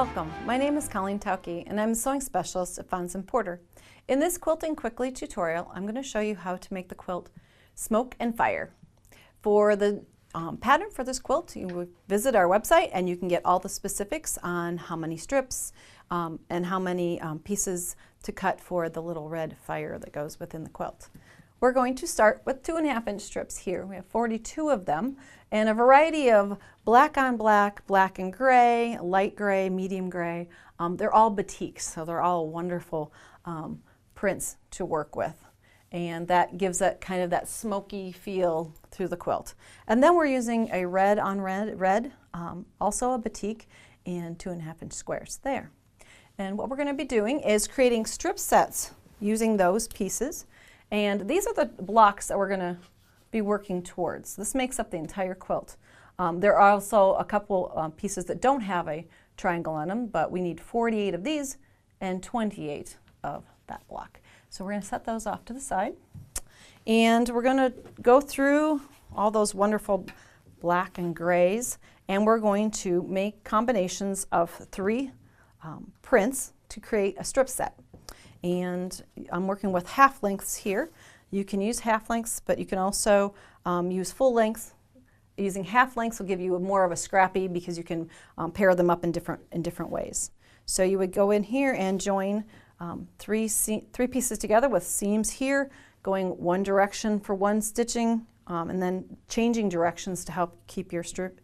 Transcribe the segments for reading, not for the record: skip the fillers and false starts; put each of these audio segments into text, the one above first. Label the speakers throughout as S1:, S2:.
S1: Welcome, my name is Colleen Tauke and I'm a sewing specialist at Fons & Porter. In this Quilting Quickly tutorial, I'm going to show you how to make the quilt smoke and fire. For the pattern for this quilt, you will visit our website and you can get all the specifics on how many strips and how many pieces to cut for the little red fire that goes within the quilt. We're going to start with 2.5-inch strips here. We have 42 of them and a variety of black on black, black and gray, light gray, medium gray. They're all batiks, so they're all wonderful prints to work with. And that gives it kind of that smoky feel through the quilt. And then we're using a red on red, also a batik, and 2.5-inch squares there. And what we're going to be doing is creating strip sets using those pieces. And these are the blocks that we're going to be working towards. This makes up the entire quilt. There are also a couple pieces that don't have a triangle on them, but we need 48 of these and 28 of that block. So we're going to set those off to the side. And we're going to go through all those wonderful black and grays, and we're going to make combinations of 3 prints to create a strip set. And I'm working with half lengths here. You can use half lengths, but you can also use full length. Using half lengths will give you more of a scrappy because you can pair them up in different ways. So you would go in here and join 3 pieces together with seams here, going one direction for one stitching, and then changing directions to help keep your strip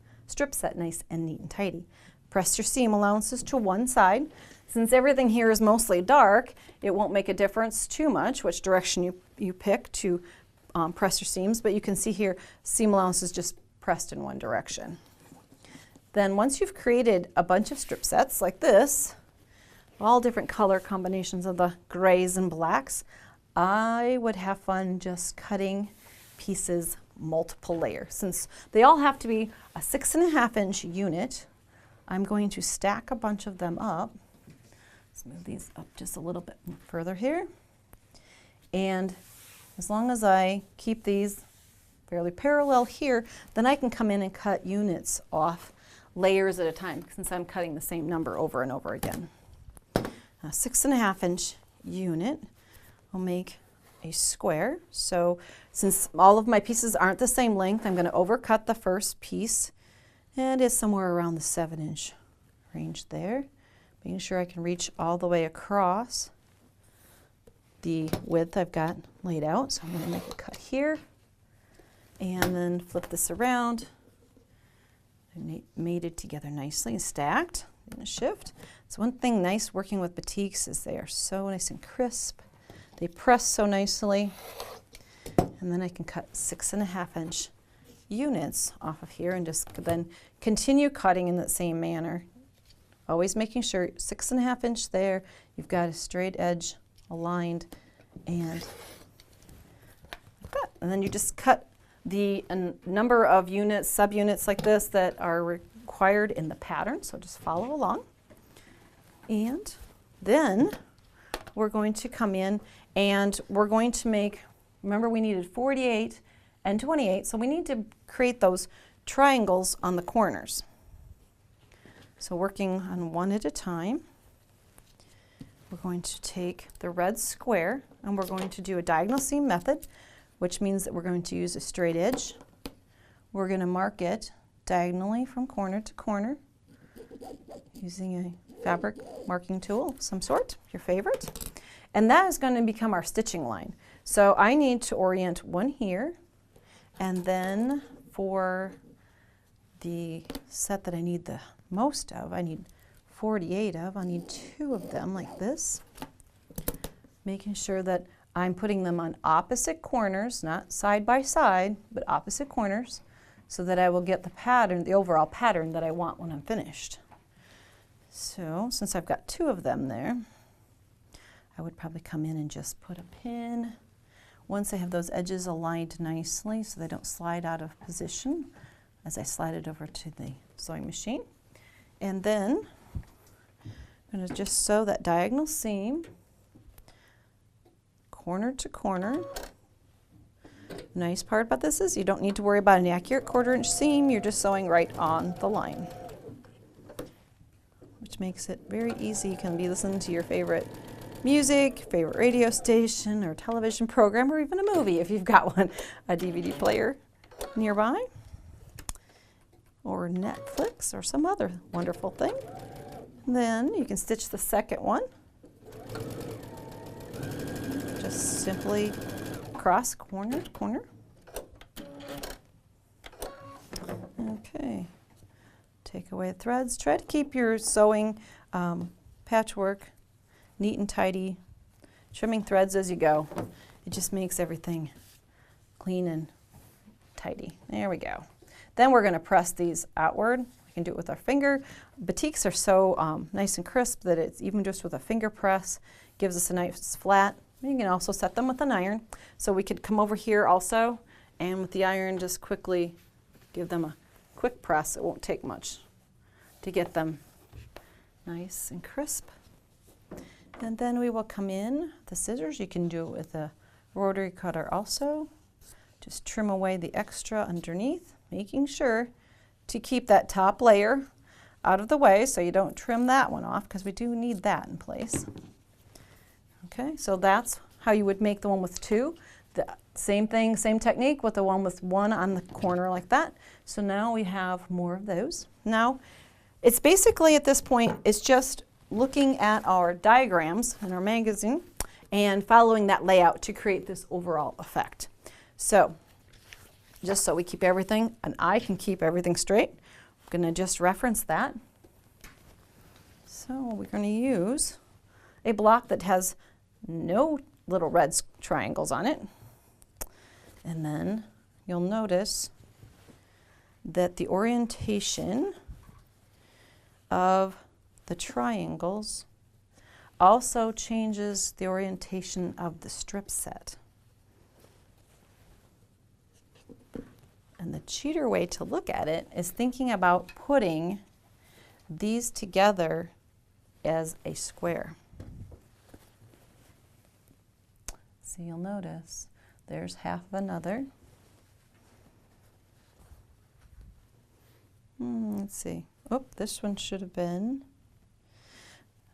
S1: set nice and neat and tidy. Press your seam allowances to one side. Since everything here is mostly dark, it won't make a difference too much which direction you pick to press your seams, but you can see here seam allowances just pressed in one direction. Then once you've created a bunch of strip sets like this, all different color combinations of the grays and blacks, I would have fun just cutting pieces multiple layers. Since they all have to be a 6.5-inch unit, I'm going to stack a bunch of them up. Let's move these up just a little bit further here. And as long as I keep these fairly parallel here, then I can come in and cut units off layers at a time since I'm cutting the same number over and over again. A 6.5-inch unit will make a square. So since all of my pieces aren't the same length, I'm going to overcut the first piece, and it's somewhere around the 7-inch range there. Making sure I can reach all the way across the width I've got laid out. So I'm going to make a cut here and then flip this around. I mated together nicely and stacked in a shift. So one thing nice working with batiks is they are so nice and crisp. They press so nicely. And then I can cut 6.5-inch units off of here and just then continue cutting in that same manner. Always making sure 6.5-inch there, you've got a straight edge aligned, and cut. And then you just cut the number of units, subunits like this that are required in the pattern, so just follow along. And then we're going to come in and we're going to make, remember we needed 48 and 28, so we need to create those triangles on the corners. So working on one at a time, we're going to take the red square and we're going to do a diagonal seam method, which means that we're going to use a straight edge. We're going to mark it diagonally from corner to corner using a fabric marking tool of some sort, your favorite. And that is going to become our stitching line. So I need to orient one here, and then for the set that I need the most of, I need 48 of, I need 2 of them like this, making sure that I'm putting them on opposite corners, not side by side, but opposite corners, so that I will get the pattern, the overall pattern that I want when I'm finished. So since I've got 2 of them there, I would probably come in and just put a pin once I have those edges aligned nicely so they don't slide out of position as I slide it over to the sewing machine. And then I'm going to just sew that diagonal seam corner to corner. The nice part about this is you don't need to worry about an accurate 1/4 inch seam, you're just sewing right on the line. which makes it very easy. You can be listening to your favorite music, favorite radio station or television program, or even a movie if you've got one, a DVD player nearby, or Netflix or some other wonderful thing. Then you can stitch the second one. Just simply cross corner to corner. Okay, take away the threads. Try to keep your sewing patchwork neat and tidy, trimming threads as you go. It just makes everything clean and tidy. There we go. Then we're going to press these outward. We can do it with our finger. Batiks are so nice and crisp that it's even just with a finger press gives us a nice flat. You can also set them with an iron. So we could come over here also and with the iron just quickly give them a quick press. It won't take much to get them nice and crisp. And then we will come in the scissors. You can do it with a rotary cutter also. Just trim away the extra underneath, making sure to keep that top layer out of the way so you don't trim that one off, because we do need that in place. Okay, so that's how you would make the one with two. The same thing, same technique with the one with one on the corner like that. So now we have more of those. Now, it's basically at this point, it's just looking at our diagrams in our magazine and following that layout to create this overall effect. So, just so we keep everything, and I can keep everything straight, I'm going to just reference that. So we're going to use a block that has no little red triangles on it. And then you'll notice that the orientation of the triangles also changes the orientation of the strip set. And the cheater way to look at it is thinking about putting these together as a square. So you'll notice there's half of another. Let's see. Oh, this one should have been.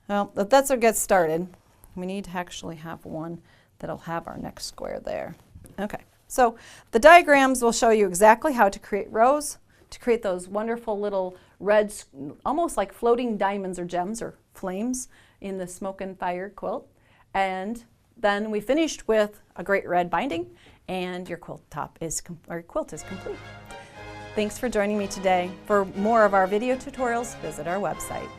S1: Well, that's what gets started. We need to actually have one that'll have our next square there. Okay, so the diagrams will show you exactly how to create rows, to create those wonderful little red, almost like floating diamonds or gems or flames in the smoke and fire quilt. And then we finished with a great red binding, and your quilt is complete. Thanks for joining me today. For more of our video tutorials, visit our website.